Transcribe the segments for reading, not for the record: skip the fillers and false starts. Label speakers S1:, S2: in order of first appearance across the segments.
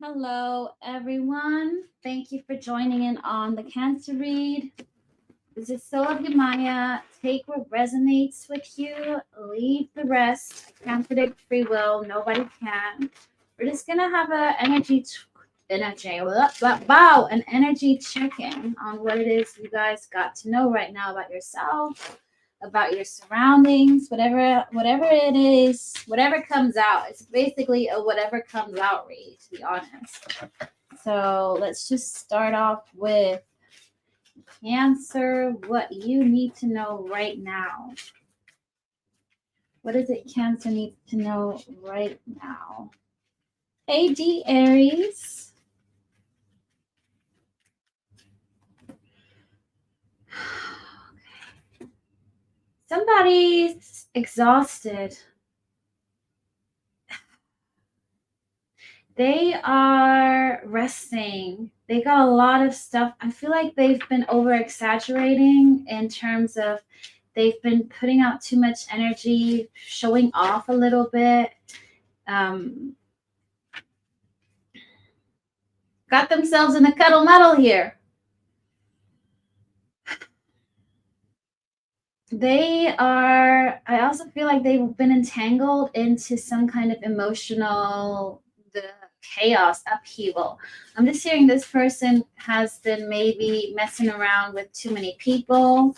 S1: Hello, everyone. Thank you for joining in on the Cancer Read. This is Soul of Yamaya. Take what resonates with you, leave the rest. I can't predict free will. Nobody can. We're just gonna have an energy check-in on what it is you guys got to know right now about yourself, about your surroundings, whatever it is, whatever comes out. It's basically a whatever comes out read, to be honest. So let's just start off with Cancer, what you need to know right now. What is it Cancer needs to know right now? AD Aries. Somebody's exhausted. They are resting. They got a lot of stuff. I feel like they've been over exaggerating in terms of they've been putting out too much energy, showing off a little bit. Got themselves in the cuddle muddle here. I also feel like they've been entangled into some kind of emotional chaos, upheaval. I'm just hearing this person has been maybe messing around with too many people,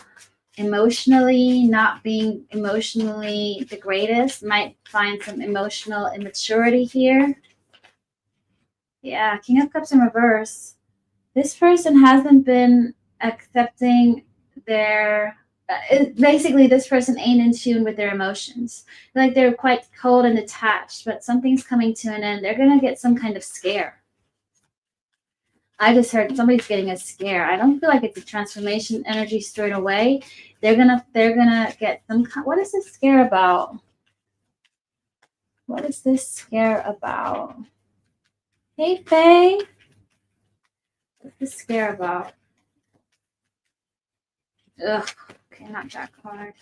S1: emotionally, not being emotionally the greatest, might find some emotional immaturity here. Yeah, King of Cups in reverse. This person hasn't been accepting their basically this person ain't in tune with their emotions. Like they're quite cold and detached, but something's coming to an end. They're gonna get some kind of scare. I just heard somebody's getting a scare. I don't feel like it's a transformation energy straight away. They're gonna get some. What is this scare about? What is this scare about? Hey Faye, what's this scare about? Ugh. Okay, not that card.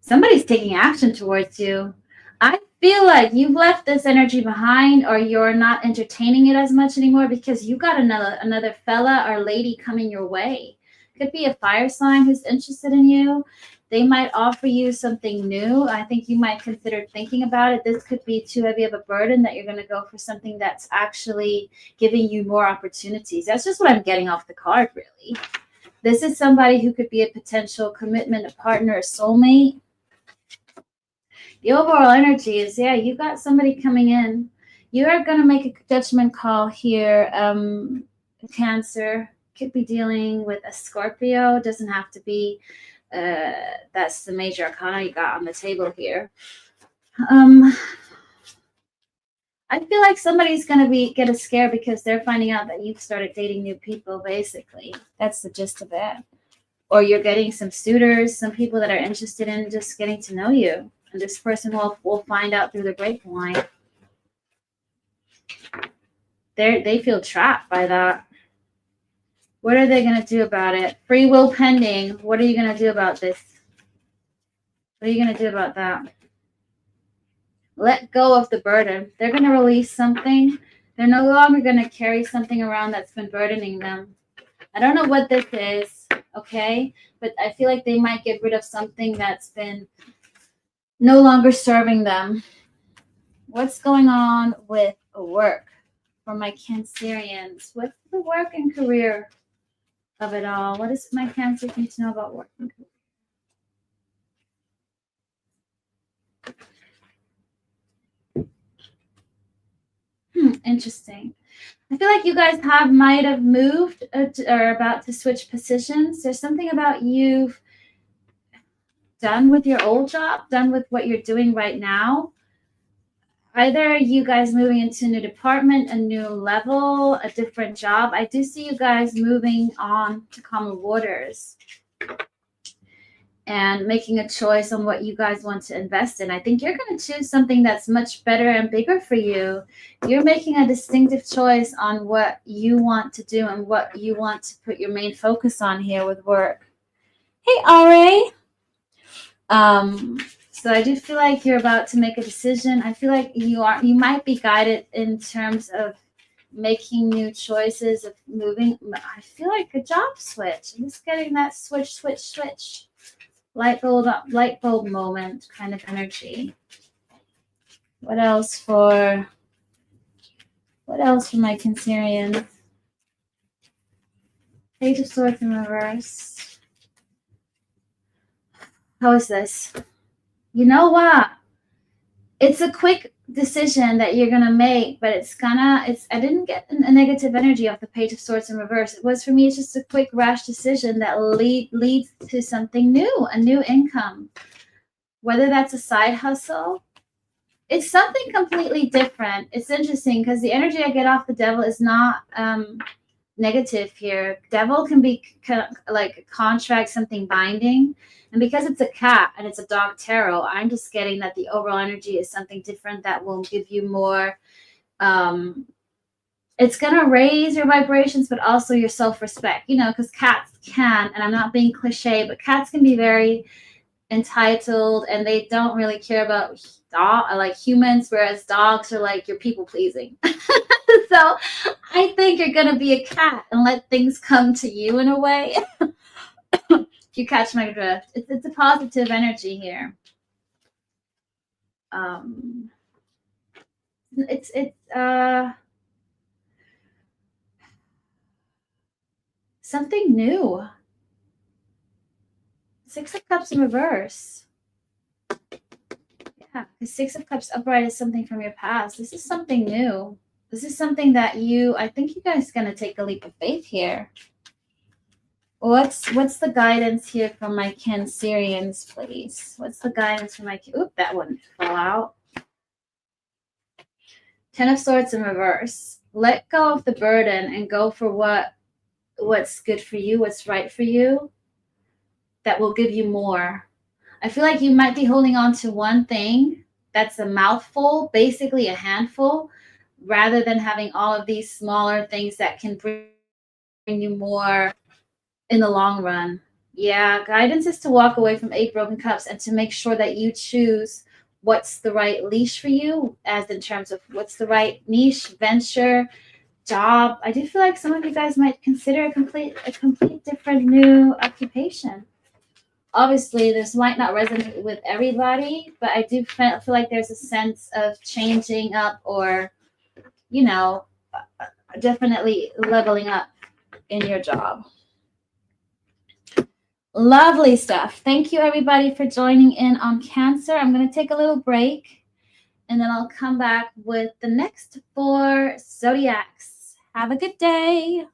S1: Somebody's taking action towards you. I feel like you've left this energy behind, or you're not entertaining it as much anymore because you got another fella or lady coming your way. Could be a fire sign who's interested in you. They might offer you something new. I think you might consider thinking about it. This could be too heavy of a burden that you're going to go for something that's actually giving you more opportunities. That's just what I'm getting off the card, really. This is somebody who could be a potential commitment, a partner, a soulmate. The overall energy is, yeah, you got somebody coming in. You are going to make a judgment call here. Cancer could be dealing with a Scorpio. Doesn't have to be. That's the major arcana you got on the table here. I feel like somebody's going to get a scare because they're finding out that you've started dating new people, basically. That's the gist of it. Or you're getting some suitors, some people that are interested in just getting to know you. And this person will find out through the grapevine. They feel trapped by that. What are they going to do about it? Free will pending. What are you going to do about this? What are you going to do about that? Let go of the burden. They're going to release something. They're no longer going to carry something around that's been burdening them. I don't know what this is, okay? But I feel like they might get rid of something that's been no longer serving them. What's going on with work for my Cancerians? What's the work and career of it all? What does my Cancer need to know about work and career? Interesting. I feel like you guys might have moved or about to switch positions. There's something about you've done with your old job, done with what you're doing right now. Either you guys moving into a new department, a new level, a different job. I do see you guys moving on to calmer waters and making a choice on what you guys want to invest in. I think you're going to choose something that's much better and bigger for you. You're making a distinctive choice on what you want to do and what you want to put your main focus on here with work. Hey, Ra. So I do feel like you're about to make a decision. I feel like you might be guided in terms of making new choices, of moving. I feel like a job switch. I'm just getting that switch. Light bulb moment kind of energy. What else for my Cancerians? Page of Swords in reverse. How is this? You know what? It's a quick decision that you're gonna make, but I didn't get a negative energy off the Page of Swords in reverse. It was, for me, it's just a quick rash decision that leads to something new, a new income. Whether that's a side hustle, it's something completely different. It's interesting because the energy I get off the Devil is not negative here. Devil can be like a contract, something binding. And because it's a cat and it's a dog tarot, I'm just getting that the overall energy is something different that will give you more. It's going to raise your vibrations, but also your self-respect, because cats can, and I'm not being cliche, but cats can be very entitled and they don't really care about like humans, whereas dogs are like, you're people pleasing. So I think you're going to be a cat and let things come to you in a way. If you catch my drift, it's a positive energy here. It's something new. Six of Cups in reverse. Yeah, the Six of Cups upright is something from your past. This is something new. This is something that I think you guys are going to take a leap of faith here. What's the guidance here from my Cancerians, please? What's the guidance from my... Oop, that one fell out. Ten of Swords in reverse. Let go of the burden and go for what's good for you, what's right for you, that will give you more. I feel like you might be holding on to one thing that's a mouthful, basically a handful, rather than having all of these smaller things that can bring you more in the long run. Yeah, guidance is to walk away from 8 broken cups and to make sure that you choose what's the right leash for you, as in terms of what's the right niche, venture, job. I do feel like some of you guys might consider a complete different new occupation. Obviously, this might not resonate with everybody, but I do feel like there's a sense of changing up or, definitely leveling up in your job. Lovely stuff. Thank you, everybody, for joining in on Cancer. I'm going to take a little break, and then I'll come back with the next 4 zodiacs. Have a good day.